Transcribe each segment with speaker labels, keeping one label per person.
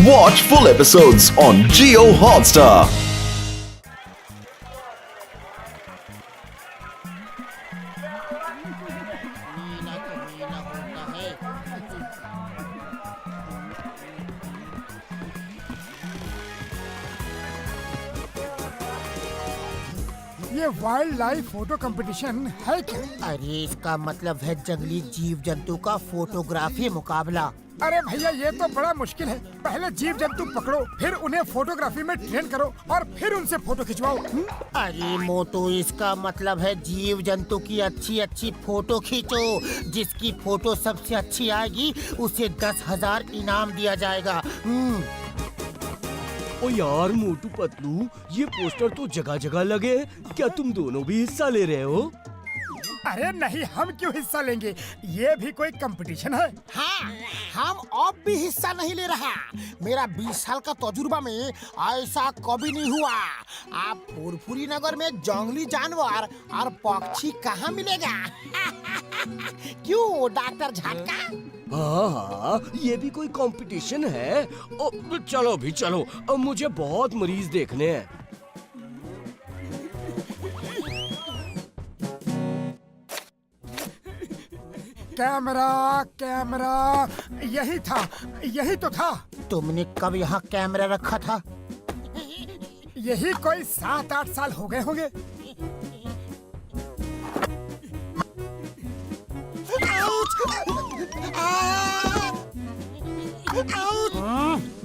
Speaker 1: Watch full episodes on Jio Hotstar.
Speaker 2: ये wild life photo competition है क्या?
Speaker 3: अरे इसका मतलब है जंगली जीव जंतु का फोटोग्राफी मुकाबला।
Speaker 2: अरे भैया ये तो बड़ा मुश्किल है। पहले जीव जंतु पकड़ो, फिर उन्हें फोटोग्राफी में ट्रेन करो और फिर उनसे फोटो खिंचवाओ।
Speaker 3: अरे मोटू, इसका मतलब है जीव जंतु की अच्छी अच्छी फोटो खींचो। जिसकी फोटो सबसे अच्छी आएगी उसे 10,000 इनाम दिया जाएगा।
Speaker 4: ओ यार मोटू पतलू, ये पोस्टर तो जगह जगह लगे। क्या तुम दोनों भी हिस्सा ले रहे हो?
Speaker 2: अरे नहीं, हम क्यों हिस्सा लेंगे? ये भी कोई कंपटीशन है?
Speaker 3: हाँ, हम अब भी हिस्सा नहीं ले रहा। मेरा 20 साल का तजुर्बा में ऐसा कभी नहीं हुआ। आप फुरफुरी नगर में जंगली जानवर और पक्षी कहाँ मिलेगा? क्यों डॉक्टर झटका?
Speaker 4: हाँ, ये भी कोई कंपटीशन है? ओ, चलो भी चलो, अब मुझे बहुत मरीज देखने हैं।
Speaker 2: कैमरा कैमरा, यही तो था।
Speaker 3: तुमने कब यहाँ कैमरा रखा था?
Speaker 2: यही कोई 7-8 साल हो गए होंगे।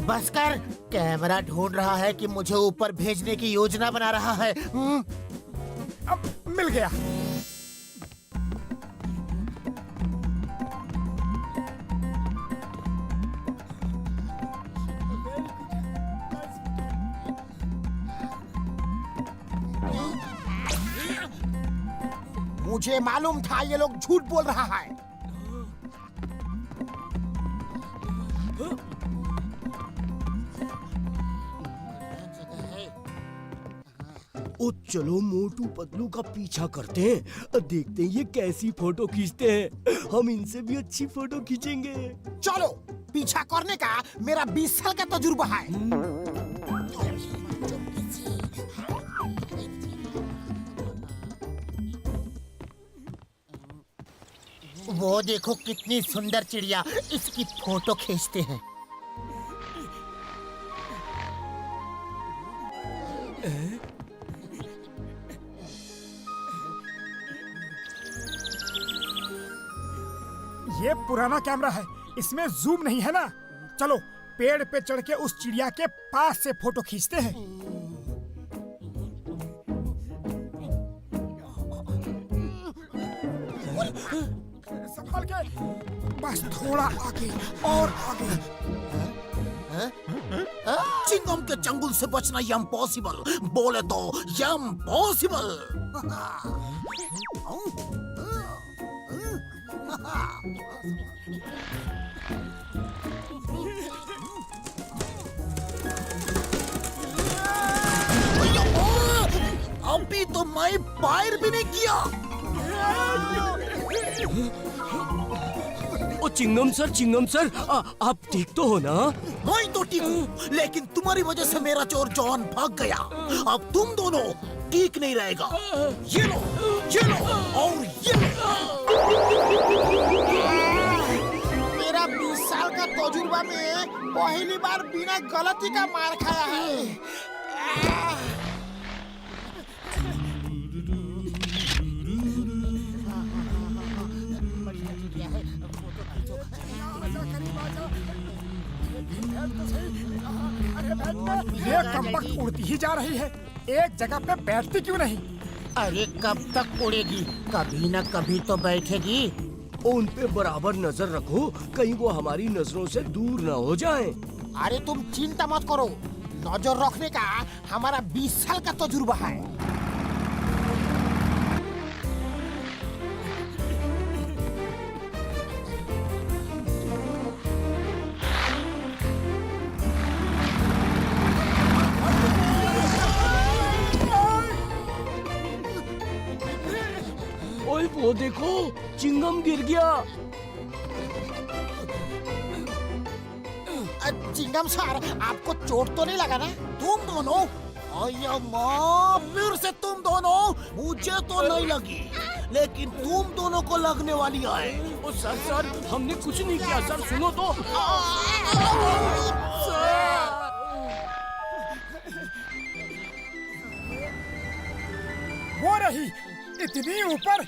Speaker 3: बस कर, कैमरा ढूंढ रहा है कि मुझे ऊपर भेजने की योजना बना रहा है।
Speaker 2: अब मिल गया।
Speaker 3: मुझे मालूम था ये लोग झूठ बोल रहा है।
Speaker 4: ओ चलो मोटू पतलू का पीछा करते हैं, देखते हैं ये कैसी फोटो खींचते हैं। हम इनसे भी अच्छी फोटो खींचेंगे।
Speaker 3: चलो, पीछा करने का मेरा 20 साल का तजुर्बा है। वो देखो कितनी सुंदर चिड़िया, इसकी फोटो खींचते हैं।
Speaker 2: ये पुराना कैमरा है, इसमें जूम नहीं है ना। चलो पेड़ पे चढ़ के उस चिड़िया के पास से फोटो खींचते हैं। संभल के, बस थोड़ा आगे और आगे।
Speaker 3: चिंगम के चंगुल से बचना इम्पॉसिबल, बोले तो इम्पॉसिबल। अभी तो मैं फायर भी नहीं किया।
Speaker 4: ओ चिंगम सर, आप ठीक तो हो ना?
Speaker 3: मैं तो ठीक हूँ, लेकिन तुम्हारी वजह से मेरा चोर जॉन भाग गया। अब तुम दोनों ठीक नहीं रहेगा। ये लो और ये लो। मेरा 20 साल का तजुर्बा में पहली बार बिना गलती का मार खाया है।
Speaker 2: ये कमबख्त उड़ती ही जा रही है, एक जगह पे बैठती क्यों नहीं?
Speaker 3: अरे कब तक उड़ेगी, कभी न कभी तो बैठेगी।
Speaker 4: उन पे बराबर नजर रखो, कहीं वो हमारी नजरों से दूर ना हो जाएं।
Speaker 3: अरे तुम चिंता मत करो, नजर रखने का हमारा 20 साल का तजुर्बा है।
Speaker 4: ओए वो देखो, चिंगम गिर गया।
Speaker 3: चिंगम सर, आपको चोट तो नहीं लगा ना? तुम दोनों, अय्या माँ, फिर से तुम दोनों। मुझे तो नहीं लगी, लेकिन तुम दोनों को लगने वाली है।
Speaker 4: ओ सर हमने कुछ नहीं किया सर, सुनो तो।
Speaker 2: वो रही इतनी ऊपर।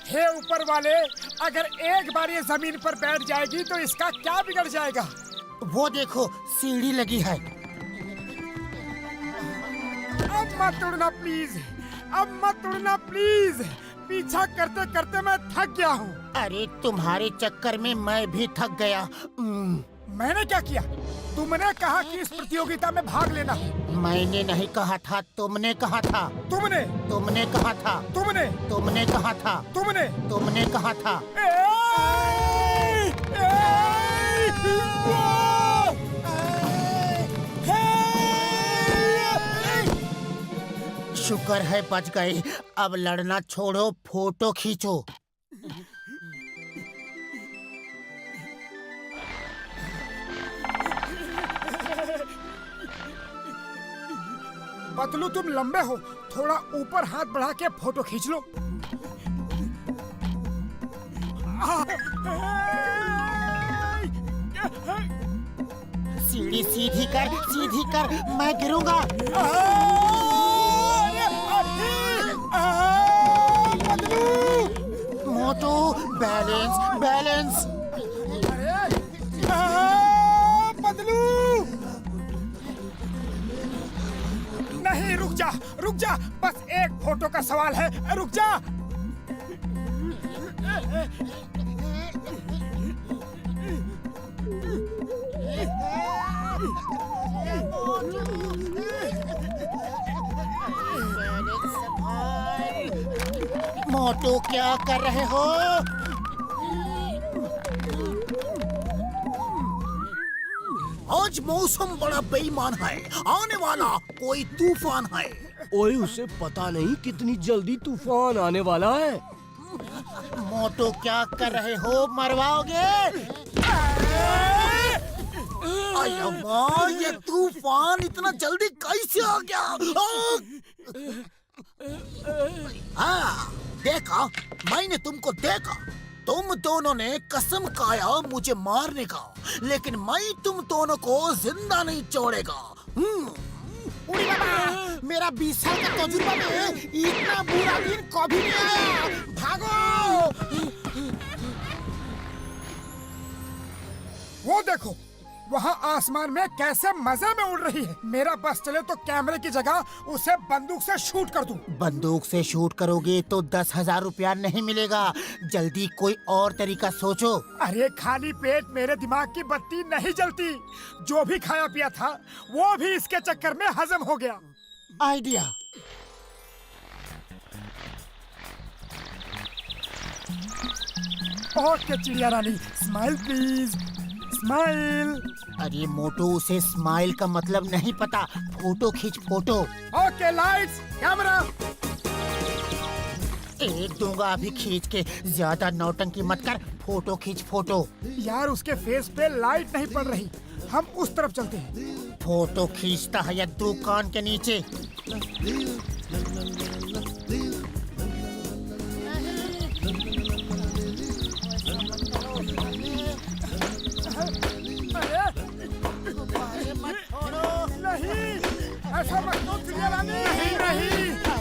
Speaker 2: हे ऊपर वाले, अगर एक बार ये जमीन पर बैठ जाएगी तो इसका क्या बिगड़ जाएगा?
Speaker 3: वो देखो, सीढ़ी लगी है।
Speaker 2: अब मत उड़ना प्लीज, अब मत उड़ना प्लीज। पीछा करते करते मैं थक गया हूँ।
Speaker 3: अरे तुम्हारे चक्कर में मैं भी थक गया।
Speaker 2: मैंने क्या किया? तुमने कहा कि इस प्रतियोगिता में भाग लेना।
Speaker 3: मैंने नहीं कहा था, तुमने कहा था।
Speaker 2: तुमने
Speaker 3: तुमने कहा था।
Speaker 2: तुमने
Speaker 3: तुमने कहा था।
Speaker 2: तुमने
Speaker 3: तुमने कहा था। शुक्र है बच गए। अब लड़ना छोड़ो, फोटो खींचो।
Speaker 2: पतलू तुम लंबे हो, थोड़ा ऊपर हाथ बढ़ा के फोटो खींच लो।
Speaker 3: सीढ़ी सीधी कर, मैं गिरूंगा। मोटू, बैलेंस।
Speaker 2: पतलू नहीं, रुक जा, बस एक फोटो का सवाल है, रुक जा।
Speaker 3: मोटू क्या कर रहे हो? आज मौसम बड़ा बेईमान है, आने वाला कोई तूफान है।
Speaker 4: ओए उसे पता नहीं कितनी जल्दी तूफान आने वाला है।
Speaker 3: मोटू क्या कर रहे हो? मरवाओगे? अम्मा, ये तूफान इतना जल्दी कैसे आ गया? हाँ, देखा, मैंने तुमको देखा। तुम दोनों ने कसम खाया मुझे मारने का, लेकिन मैं तुम दोनों को जिंदा नहीं छोड़ेगा। उड़ी बाबा, मेरा 20 साल का तजुर्बा में इतना बुरा दिन कभी नहीं आया। भागो!
Speaker 2: वो देखो, वहाँ आसमान में कैसे मजे में उड़ रही है। मेरा बस चले तो कैमरे की जगह उसे बंदूक से शूट कर दूं।
Speaker 3: बंदूक से शूट करोगे तो 10,000 रुपया नहीं मिलेगा। जल्दी कोई और तरीका सोचो।
Speaker 2: अरे खाली पेट मेरे दिमाग की बत्ती नहीं जलती। जो भी खाया पिया था वो भी इसके चक्कर में हजम हो गया।
Speaker 3: आइडिया।
Speaker 2: ओके चिड़िया रानी, स्माइल प्लीज, स्माइल।
Speaker 3: अरे मोटू, उसे स्माइल का मतलब नहीं पता। फोटो खींच, फोटो।
Speaker 2: Okay lights, camera.
Speaker 3: एक दूंगा अभी खींच के। ज्यादा नौटंकी मत कर, फोटो खींच, फोटो।
Speaker 2: यार उसके फेस पे लाइट नहीं पड़ रही, हम उस तरफ चलते हैं।
Speaker 3: फोटो खींचता है या दुकान के नीचे?
Speaker 2: नहीं, ऐसा मत करो चिड़िया रानी। नहीं,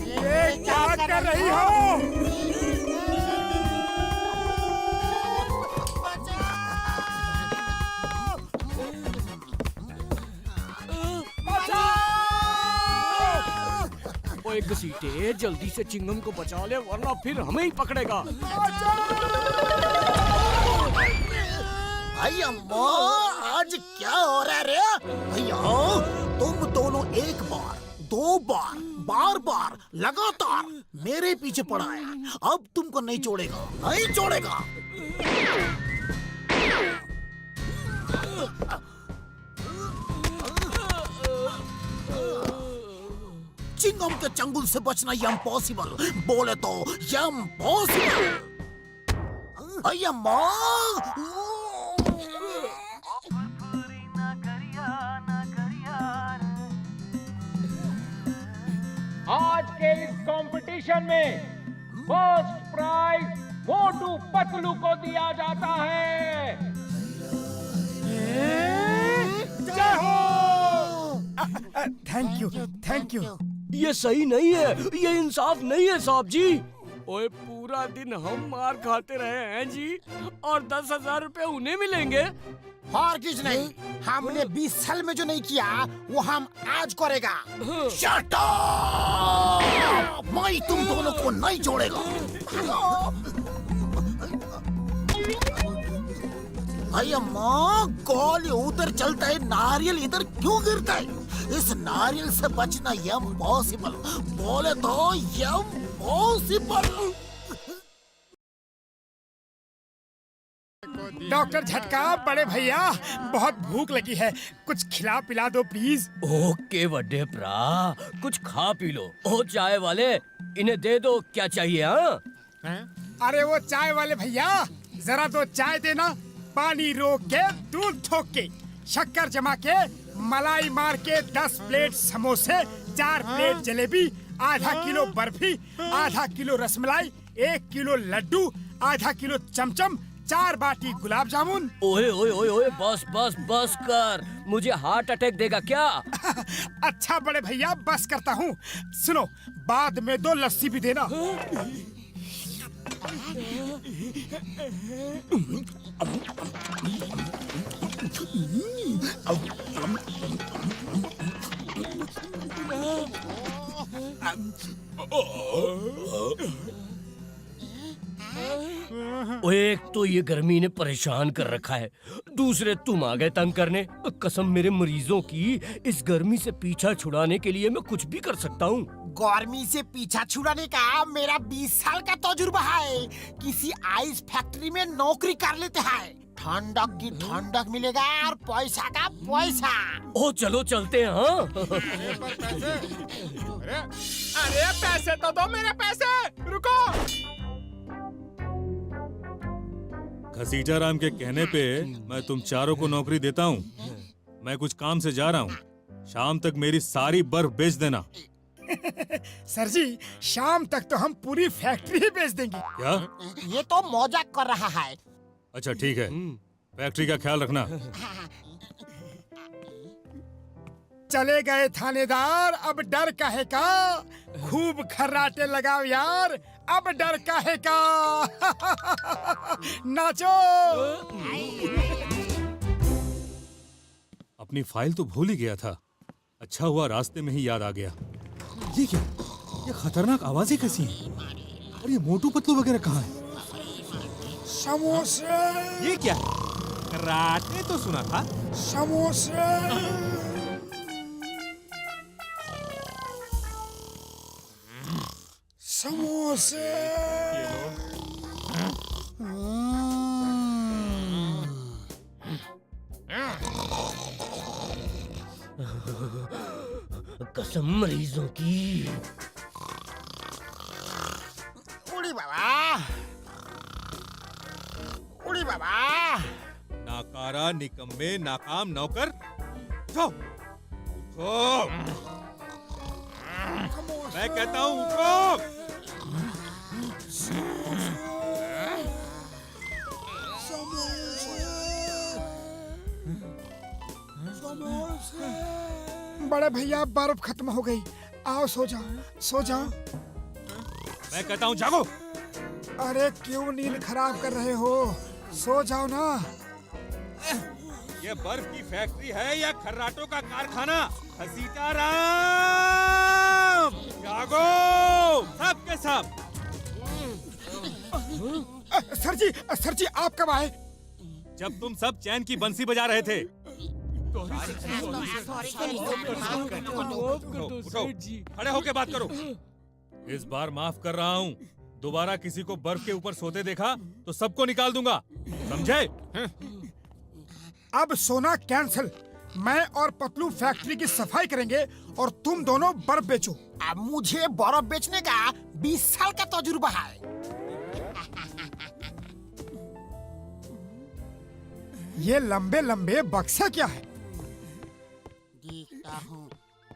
Speaker 2: ये क्या कर रही हो?
Speaker 4: ओए घसीटे, जल्दी से चिंगम को बचा ले वरना फिर हमें ही पकड़ेगा।
Speaker 3: अम्मा, आज क्या हो रहा है रे? भैया, तुम दोनों एक बार, 2 बार, बार लगातार मेरे पीछे पड़ा है। अब तुमको नहीं छोड़ेगा, नहीं छोड़ेगा। चिंगम के चंगुल से बचना इम्पॉसिबल, बोले तो इम्पॉसिबल। अय्या माँ,
Speaker 5: के इस कंपटीशन में फर्स्ट प्राइज मोटू पतलू को दिया जाता है।
Speaker 2: जय हो। Thank you.
Speaker 4: ये सही नहीं है, ये इंसाफ नहीं है साहब जी। ओए पूरा दिन हम मार खाते रहे हैं जी, और 10,000 रुपए उन्हें मिलेंगे।
Speaker 3: और कुछ नहीं, हमने 20 साल में जो नहीं किया वो हम आज करेगा। Shut up! मैं तुम दोनों को नहीं छोड़ेगा। अरे माँ, कॉल उधर चलता है, नारियल इधर क्यों गिरता है? इस नारियल से बचना इम्पॉसिबल, बोले तो इम्पॉसिबल।
Speaker 2: डॉक्टर झटका, बड़े भैया बहुत भूख लगी है, कुछ खिला पिला दो प्लीज।
Speaker 4: ओके बड़े भरा, कुछ खा पी लो। ओ चाय वाले, इन्हें दे दो, क्या चाहिए? हाँ
Speaker 2: अरे वो चाय वाले भैया, जरा दो चाय देना। पानी रोक के, दूध ठोक के, शक्कर जमा के, मलाई मार के 10 प्लेट समोसे, 4 प्लेट जलेबी, आधा किलो बर्फी, आधा किलो रसमलाई, 1 किलो लड्डू, आधा किलो चमचम, 4 बाटी गुलाब जामुन।
Speaker 4: ओए ओए ओए ओए, बस बस बस कर, मुझे हार्ट अटैक देगा क्या?
Speaker 2: अच्छा बड़े भैया, बस करता हूँ। सुनो, बाद में 2 लस्सी भी देना।
Speaker 4: ओए, एक तो ये गर्मी ने परेशान कर रखा है, दूसरे तुम आ गए तंग करने। कसम मेरे मरीजों की, इस गर्मी से पीछा छुड़ाने के लिए मैं कुछ भी कर सकता हूँ।
Speaker 3: गर्मी से पीछा छुड़ाने का मेरा 20 साल का तजुर्बा है। किसी आइस फैक्ट्री में नौकरी कर लेते हैं, ठंडक की ठंडक मिलेगा और पैसा का पैसा।
Speaker 4: ओ चलो चलते हैं। हाँ
Speaker 2: अरे पैसे तो दो, मेरे पैसे। रुको।
Speaker 6: घसीटा राम के कहने पे मैं तुम चारों को नौकरी देता हूँ। मैं कुछ काम से जा रहा हूँ, शाम तक मेरी सारी बर्फ बेच देना।
Speaker 2: सर जी, शाम तक तो हम पूरी फैक्ट्री ही बेच देंगे।
Speaker 6: क्या?
Speaker 3: ये तो मजाक कर रहा है।
Speaker 6: अच्छा ठीक है, फैक्ट्री का ख्याल रखना।
Speaker 2: चले गए थानेदार, अब डर काहे का? खूब खर्राटे लगाओ यार, अब डर काहे का? नाचो।
Speaker 6: अपनी फाइल तो भूल ही गया था, अच्छा हुआ रास्ते में ही याद आ गया। ये क्या? ये खतरनाक आवाजें कैसी हैं? और ये मोटू पतलू वगैरह कहाँ है?
Speaker 2: समोसे।
Speaker 7: ये क्या? कराटे तो सुना था।
Speaker 2: समोसे। समोसे।
Speaker 4: कसम मरीजों की।
Speaker 3: उड़ी बाबा, उड़ी बाबा।
Speaker 7: नाकारा, निकम्मे, नाकाम नौकर, उठो, उठो। मैं कहता हूँ उठो।
Speaker 2: बड़े भैया, बर्फ खत्म हो गई, आओ सो जाओ, सो जाओ।
Speaker 7: मैं कहता हूँ जागो।
Speaker 2: अरे क्यों नींद खराब कर रहे हो? सो जाओ ना।
Speaker 7: ये बर्फ की फैक्ट्री है या खर्राटों का कारखाना? घसीटा राम, जागो सब के सब।
Speaker 2: सर जी आप कब आए?
Speaker 7: जब तुम सब चैन की बंसी बजा रहे थे। उठो, खड़े होके बात करो।
Speaker 6: इस बार माफ कर रहा हूँ, दोबारा किसी को बर्फ के ऊपर सोते देखा तो सबको निकाल दूंगा, समझे?
Speaker 2: अब सोना कैंसिल। मैं और पतलू फैक्ट्री की सफाई करेंगे और तुम दोनों बर्फ बेचो।
Speaker 3: अब मुझे बर्फ बेचने का 20 साल का तजुर्बा है।
Speaker 2: ये लंबे लंबे बक्से क्या है?
Speaker 3: देखता हूँ।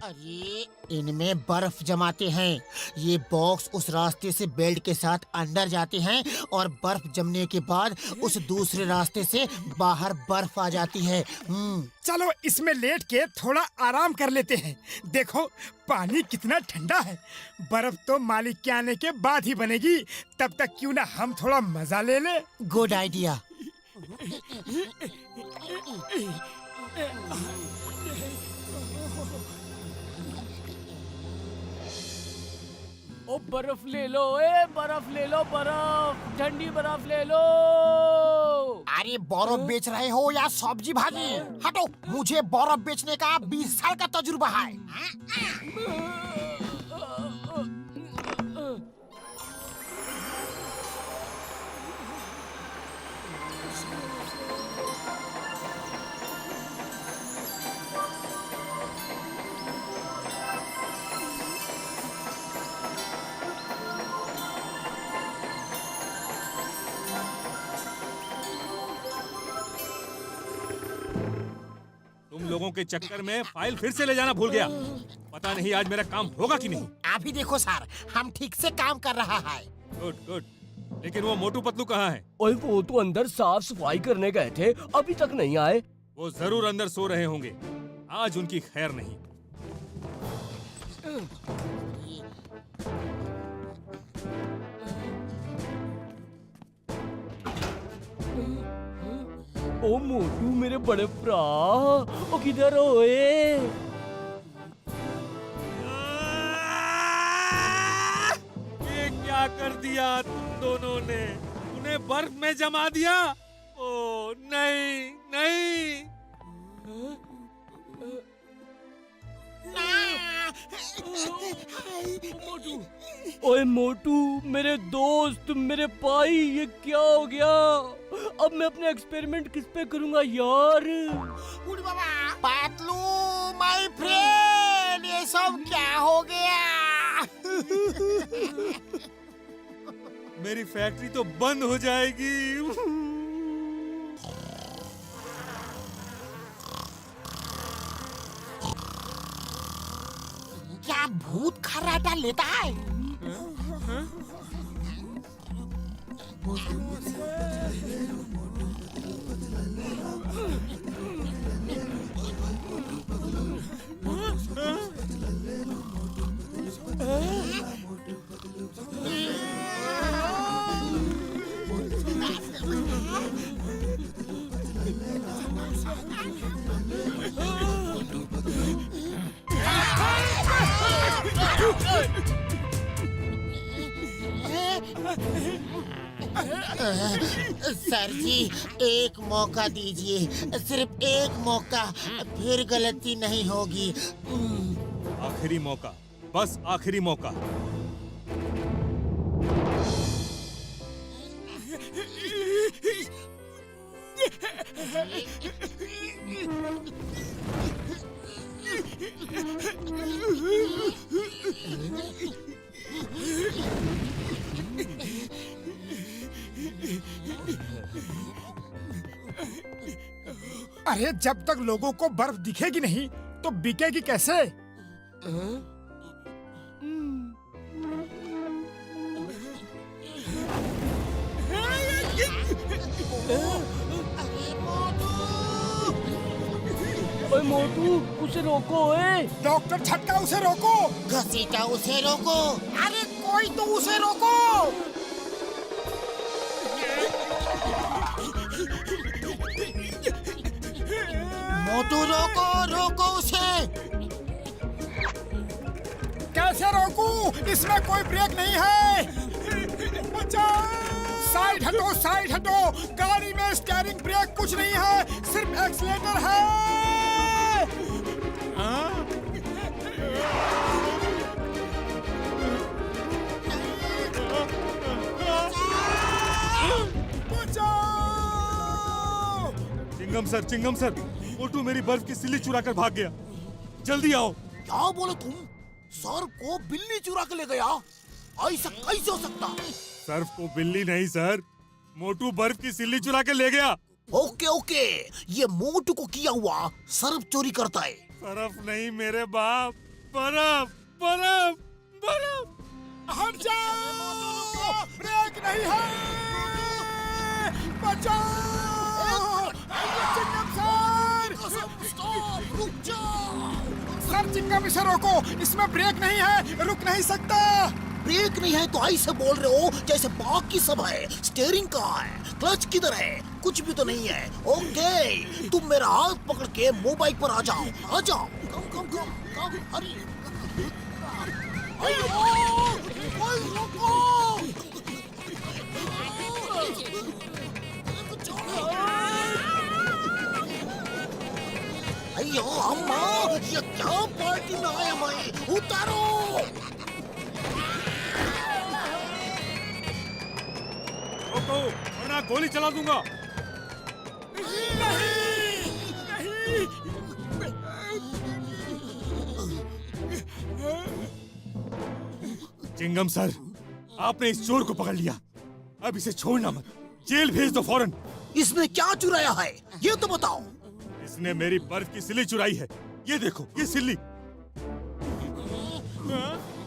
Speaker 3: अरे इनमें बर्फ जमाते हैं। ये बॉक्स उस रास्ते से बेल्ट के साथ अंदर जाते हैं और बर्फ जमने के बाद उस दूसरे रास्ते से बाहर बर्फ आ जाती है।
Speaker 2: चलो इसमें लेट के थोड़ा आराम कर लेते हैं। देखो पानी कितना ठंडा है। बर्फ तो मालिक के आने के बाद ही बनेगी। तब तक क्यों ना हम थोड़ा मजा ले ले।
Speaker 3: Good idea.
Speaker 8: ओ बर्फ ले लो, ए बर्फ ले लो, बर्फ, ठंडी बर्फ ले लो।
Speaker 3: अरे बर्फ बेच रहे हो या सब्जी भाजी? हटो, मुझे बर्फ बेचने का 20 साल का तजुर्बा है।
Speaker 6: तुम लोगों के चक्कर में फाइल फिर से ले जाना भूल गया। पता नहीं आज मेरा काम होगा कि नहीं।
Speaker 3: अभी देखो सर, हम ठीक से काम कर रहा है।
Speaker 6: Good good. लेकिन वो मोटू पतलू कहाँ है?
Speaker 4: ओए वो तो अंदर साफ सफाई करने गए थे, अभी तक नहीं आए।
Speaker 6: वो जरूर अंदर सो रहे होंगे। आज उनकी खैर नहीं।
Speaker 4: ओ मोटू मेरे बड़े भरा, ओ किधर होए?
Speaker 6: ये क्या कर दिया तुम दोनों ने? उन्हें बर्फ में जमा दिया। ओ नहीं नहीं।
Speaker 4: ओए मोटू मेरे दोस्त, मेरे भाई, ये क्या हो गया? अब मैं अपने एक्सपेरिमेंट किस पे करूंगा यार?
Speaker 3: पतलू माय फ्रेंड, ये सब क्या हो गया?
Speaker 6: मेरी फैक्ट्री तो बंद हो जाएगी।
Speaker 3: क्या भूत खर्राटा लेता है? सर जी एक मौका दीजिए, सिर्फ एक मौका, फिर गलती नहीं होगी।
Speaker 6: आखिरी मौका, बस आखिरी मौका।
Speaker 2: अरे जब तक लोगों को बर्फ दिखेगी नहीं तो बिकेगी कैसे?
Speaker 4: ओए मोटू उसे रोको। ओए
Speaker 2: डॉक्टर झटका, उसे रोको।
Speaker 3: घसीटा, उसे रोको। अरे कोई तो उसे रोको। मोटू रोको, रोको उसे।
Speaker 2: कैसे रोकूं? इसमें कोई ब्रेक नहीं है। साइड हटो, साइड हटो। गाड़ी में स्टीयरिंग ब्रेक कुछ नहीं है, सिर्फ एक्सीलेटर है।
Speaker 6: चिंगम सर, मोटू मेरी बर्फ की सिल्ली चुरा कर भाग गया। जल्दी आओ।
Speaker 3: क्या बोले तुम? सर को बिल्ली चुरा के ले गया? ऐसा कैसे हो सकता?
Speaker 6: सर्फ को बिल्ली नहीं सर, मोटू बर्फ की सिल्ली चुरा के ले गया।
Speaker 3: ओके ओके, ये मोटू को किया हुआ सर्फ चोरी करता है।
Speaker 6: सर्फ नहीं मेरे बाप, बर्फ बर्फ बर्फ।
Speaker 2: हट जाओ, ब्रेक नहीं है, बचाओ, चिंगम सर,
Speaker 3: रुक जाओ।
Speaker 2: सर चिंगम इसे रोको, इसमें ब्रेक नहीं है, रुक नहीं सकता।
Speaker 3: ब्रेक नहीं है तो ऐसे बोल रहे हो जैसे बाकी सब है। स्टीयरिंग कहाँ है, क्लच किधर है, कुछ भी तो नहीं है। ओके, तुम मेरा हाथ पकड़ के मुंह बाइक पर आ जाओ, आ जाओ। कम कम कम कम, हरी। अयो, ओए, रुको। अयो अम्मा, ये क्या पार्टी में आया मैं, उतारो।
Speaker 6: रोको वरना गोली चला दूंगा। चिंगम सर, आपने इस चोर को पकड़ लिया, अब इसे छोड़ना मत, जेल भेज दो फौरन।
Speaker 3: इसने क्या चुराया है, ये तो बताओ।
Speaker 6: इसने मेरी बर्फ की सिल्ली चुराई है, ये देखो ये सिल्ली।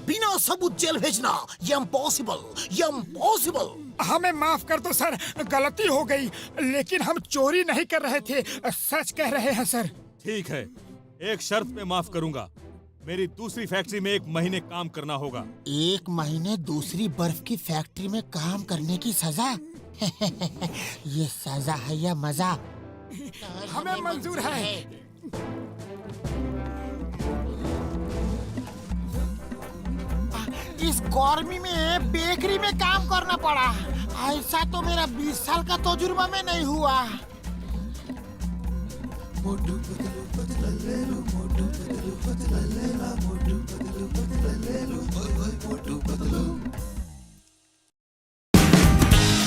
Speaker 3: बिना सबूत जेल भेजना, ये इम्पॉसिबल, ये इम्पॉसिबल।
Speaker 2: हमें माफ कर दो सर, गलती हो गई, लेकिन हम चोरी नहीं कर रहे थे, सच कह रहे हैं सर।
Speaker 6: ठीक है, एक शर्त पे माफ करूंगा, मेरी दूसरी फैक्ट्री में 1 महीने काम करना होगा।
Speaker 3: 1 महीने दूसरी बर्फ की फैक्ट्री में काम करने की सजा? ये सजा है या मजा?
Speaker 2: हमें मंजूर है।
Speaker 3: इस गर्मी में बेकरी में काम करना पड़ा, ऐसा तो मेरा 20 साल का तजुर्बा में नहीं हुआ।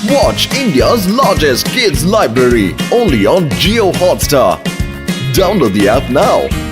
Speaker 1: Watch India's largest kids library only on Jio Hotstar. Download the app now.